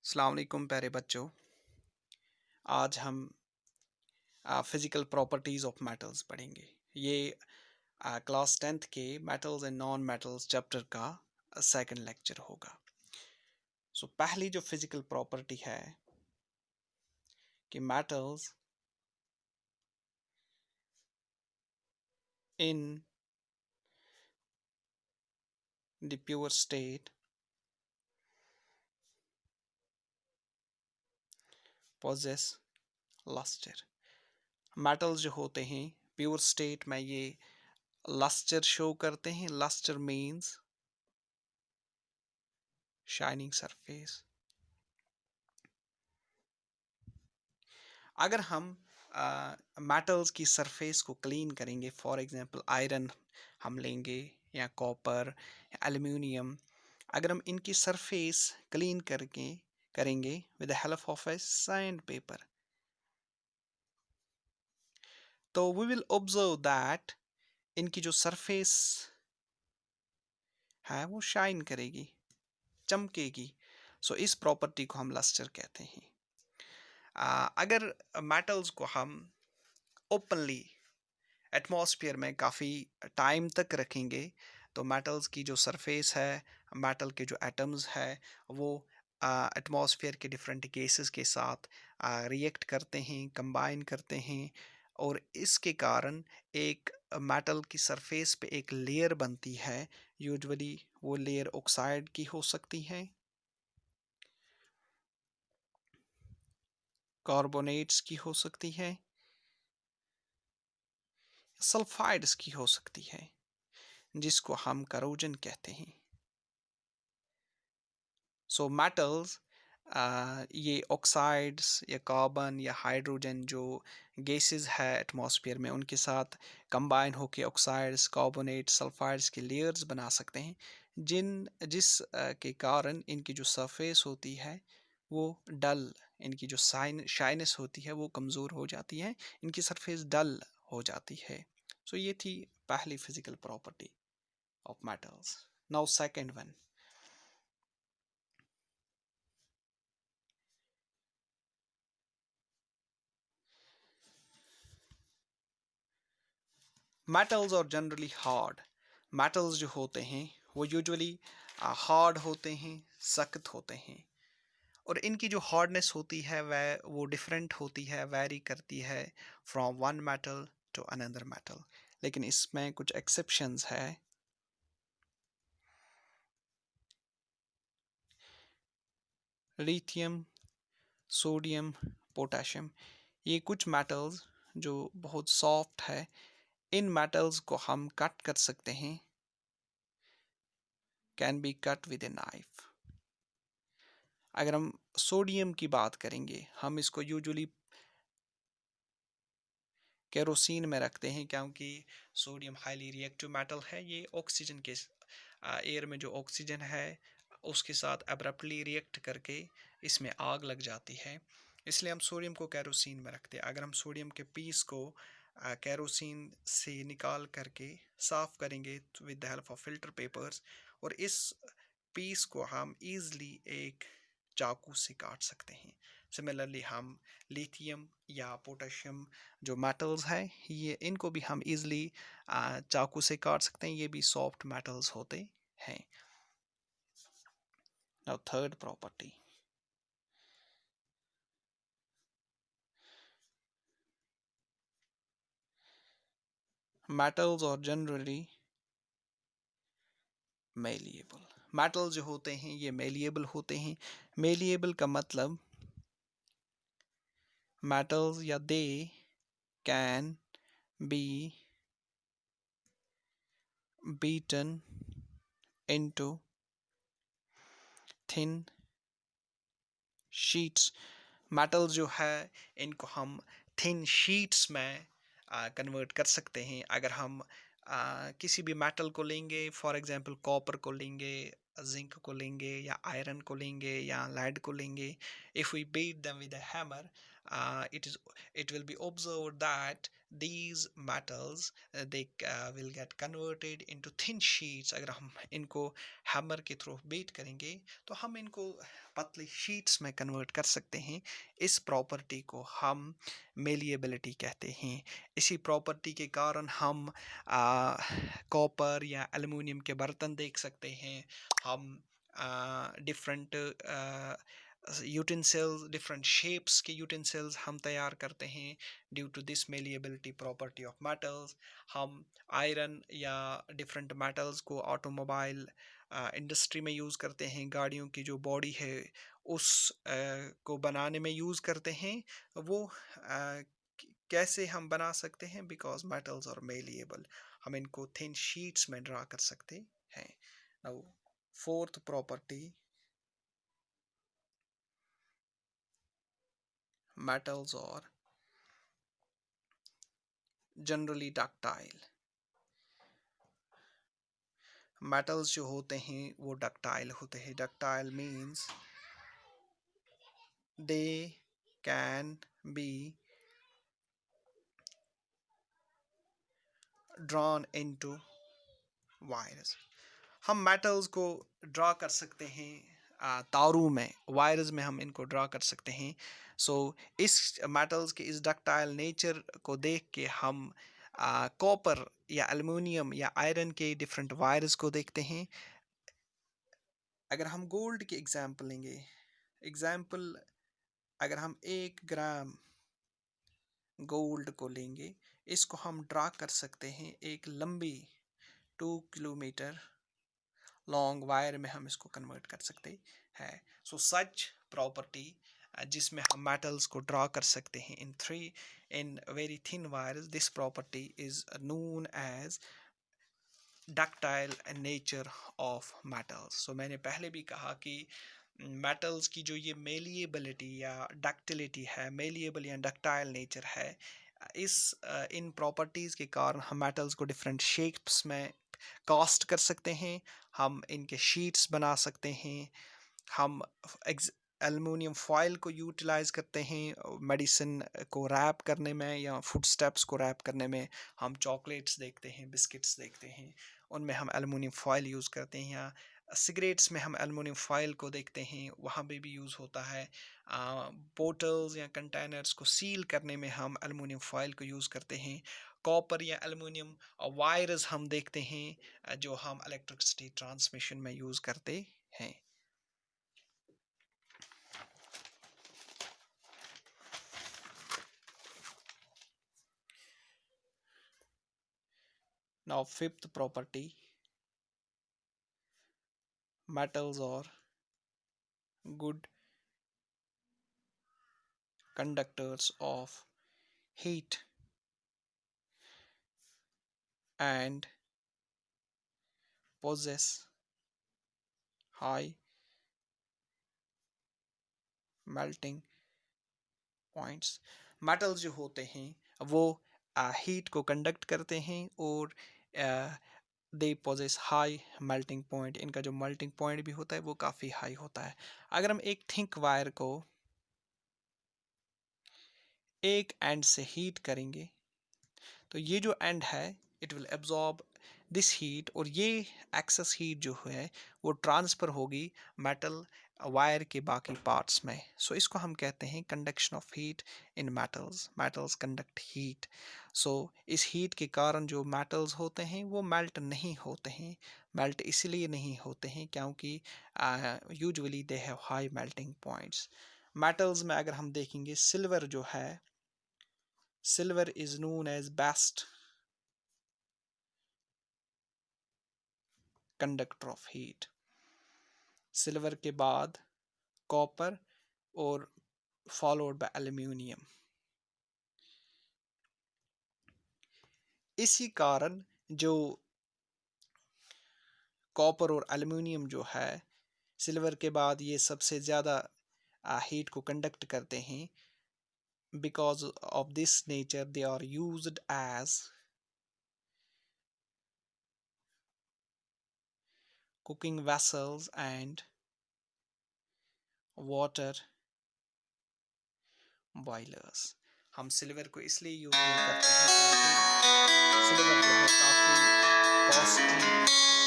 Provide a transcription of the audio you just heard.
अस्सलाम वालेकुम प्यारे बच्चों। आज हम फिजिकल प्रॉपर्टीज ऑफ मेटल्स पढ़ेंगे। ये क्लास 10th के metals and non metals chapter का सेकंड लेक्चर होगा। पहली जो फिजिकल प्रॉपर्टी है कि metals in the pure state possess luster. Metals जो होते हैं प्योर स्टेट में ये लस्टर शो करते हैं। Luster means shining surface. अगर हम मेटल्स की सरफेस को क्लीन करेंगे, फॉर एग्जांपल आयरन हम लेंगे या कॉपर या एल्युमिनियम, अगर हम इनकी सरफेस क्लीन करके करेंगे with the help of A sand paper, तो वी विल ऑब्जर्व दैट इनकी जो सरफेस है वो शाइन करेगी, चमकेगी। इस प्रॉपर्टी को हम लस्टर कहते हैं। अगर मेटल्स को हम ओपनली एटमॉस्फेयर में काफ़ी टाइम तक रखेंगे तो मेटल्स की जो सरफेस है, मेटल के जो एटम्स है वो एटमॉस्फेयर के डिफरेंट गैसेस के साथ रिएक्ट करते हैं, कंबाइन करते हैं, और इसके कारण एक मेटल की सरफेस पे एक लेयर बनती है। यूजुअली वो लेयर ऑक्साइड की हो सकती है, कार्बोनेट्स की हो सकती है, सल्फाइड्स की हो सकती है, जिसको हम करोजन कहते हैं। मेटल्स ये ऑक्साइड्स या कार्बन या हाइड्रोजन जो गैसेस है एटमॉस्फेयर में, उनके साथ कंबाइन होकर ऑक्साइड्स, कार्बोनेट, सल्फाइड्स के लेयर्स बना सकते हैं, के कारण इनकी जो सरफेस होती है वो डल, इनकी जो शाइनेस होती है वो कमज़ोर हो जाती है, इनकी सरफेस डल हो जाती है। ये थी पहली physical property of metals. Now second one, metals और जनरली हार्ड। मेटल्स जो होते हैं वो यूजुअली हार्ड होते हैं, सख्त होते हैं, और इनकी जो हार्डनेस होती है वह वो डिफरेंट होती है, वैरी करती है from one metal to another metal. लेकिन इसमें कुछ एक्सेप्शंस है। लिथियम, सोडियम, पोटेशियम, ये कुछ मेटल्स जो बहुत सॉफ्ट है, इन मेटल्स को हम कट कर सकते हैं, can be cut with a knife. अगर हम सोडियम की बात करेंगे, हम इसको यूजुअली केरोसिन में रखते हैं, क्योंकि सोडियम हाईली रिएक्टिव मेटल है। ये ऑक्सीजन के एयर में जो ऑक्सीजन है उसके साथ अब्रप्टली रिएक्ट करके इसमें आग लग जाती है, इसलिए हम सोडियम को केरोसिन में रखते हैं। अगर हम सोडियम के पीस को केरोसिन से निकाल करके साफ करेंगे with the help of filter papers, और इस पीस को हम ईजली एक चाकू से काट सकते हैं। सिमिलरली हम लिथियम या पोटेशियम जो मेटल्स है, ये इनको भी हम इजली चाकू से काट सकते हैं, ये भी सॉफ्ट मेटल्स होते हैं। नाउ थर्ड प्रॉपर्टी, मेटल्स और जनरली मेलिएबल। मेटल जो होते हैं ये मेलिएबल होते हैं। मेलिएबल का मतलब मेटल्स या they can be beaten into thin sheets. Metal जो है इनको हम थिन शीट्स में कन्वर्ट कर सकते हैं। अगर हम किसी भी मेटल को लेंगे, फॉर एग्जांपल कॉपर को लेंगे, जिंक को लेंगे, या आयरन को लेंगे, या लेड को लेंगे, if we beat them with a hammer, it will be observe that these metals they will get converted into thin sheets. अगर हम इनको हैमर के थ्रू बीट करेंगे तो हम इनको पतली शीट्स में कन्वर्ट कर सकते हैं। इस प्रॉपर्टी को हम मेलिएबिलिटी कहते हैं। इसी प्रॉपर्टी के कारण हम कॉपर या एल्युमिनियम के बर्तन देख सकते हैं। हम डिफरेंट यूटेंसिल्स, डिफरेंट शेप्स के यूटेंसिल्स हम तैयार करते हैं due to this malleability property of metals. हम आयरन या डिफरेंट मेटल्स को ऑटोमोबाइल इंडस्ट्री में यूज़ करते हैं। गाड़ियों की जो बॉडी है उस को बनाने में यूज़ करते हैं। वो कैसे हम बना सकते हैं? बिकॉज मेटल्स आर मेलिएबल, हम इनको थिन शीट्स में ड्रा कर सकते हैं। Now fourth property, metals are generally ductile। metals जो होते हैं वो ductile होते हैं। ductile means they can be drawn into wires। हम metals को ड्रा कर सकते हैं तारों में, वायर्स में हम इनको ड्रा कर सकते हैं। सो इस मेटल्स के इस डक्टाइल नेचर को देख के हम कॉपर या एल्युमिनियम या आयरन के डिफरेंट वायर्स को देखते हैं। अगर हम गोल्ड की एग्जांपल लेंगे, एग्जांपल अगर हम 1 ग्राम गोल्ड को लेंगे, इसको हम ड्रा कर सकते हैं एक लंबी 2 किलोमीटर लॉन्ग वायर में हम इसको कन्वर्ट कर सकते हैं। सो सच प्रॉपर्टी जिसमें हम मेटल्स को ड्रा कर सकते हैं in very thin wires, this property is known as ductile nature of metals. So मैंने पहले भी कहा कि मेटल्स की जो ये मेलिएबिलिटी या डक्टिलिटी है, मेलिएबल या डक्टाइल नेचर है, इस इन प्रॉपर्टीज़ के कारण हम मेटल्स को डिफरेंट शेप्स में कास्ट कर सकते हैं। हम इनके शीट्स बना सकते हैं। हम एल्युमिनियम फॉयल को यूटिलाइज करते हैं मेडिसिन को रैप करने में या फूड स्टेप्स को रैप करने में। हम चॉकलेट्स देखते हैं, बिस्किट्स देखते हैं, उनमें हम एल्युमिनियम फॉयल यूज़ करते हैं। या सिगरेट्स में हम एल्युमिनियम फॉयल को देखते हैं, वहाँ पे भी यूज़ होता है। बोटल्स या कंटेनर्स को सील करने में हम एल्युमिनियम फॉयल को यूज़ करते हैं। कॉपर या एल्युमिनियम वायर्स हम देखते हैं जो हम इलेक्ट्रिसिटी ट्रांसमिशन में यूज़ करते हैं। Now fifth property, metals are good conductors of heat and possess high melting points। metals जो होते हैं वो हीट को कंडक्ट करते हैं और they possess high melting point. इनका जो मेल्टिंग पॉइंट भी होता है वो काफ़ी हाई होता है। अगर हम एक थिंक वायर को एक एंड से हीट करेंगे तो ये जो एंड है it will absorb this heat, और ये एक्सेस हीट जो है वो ट्रांसफ़र होगी मेटल वायर के बाकी पार्ट्स में। सो इसको हम कहते हैं conduction of heat in metals. Metals conduct heat. So इस हीट के कारण जो मेटल्स होते हैं वो मेल्ट नहीं होते हैं। मेल्ट इसलिए नहीं होते हैं क्योंकि usually they have high melting points. Metals में अगर हम देखेंगे, सिल्वर जो है, silver is known as best conductor of heat. Silver के बाद कॉपर और फॉलोड बाय एल्युमिनियम। इसी कारण जो कॉपर और एल्युमिनियम जो है, सिल्वर के बाद ये सबसे ज़्यादा हीट को कंडक्ट करते हैं। Because of this nature they are used as cooking vessels and water boilers. हम सिल्वर को इसलिए यूज़ नहीं करते हैं क्योंकि सिल्वर जो है काफ़ी कॉस्टली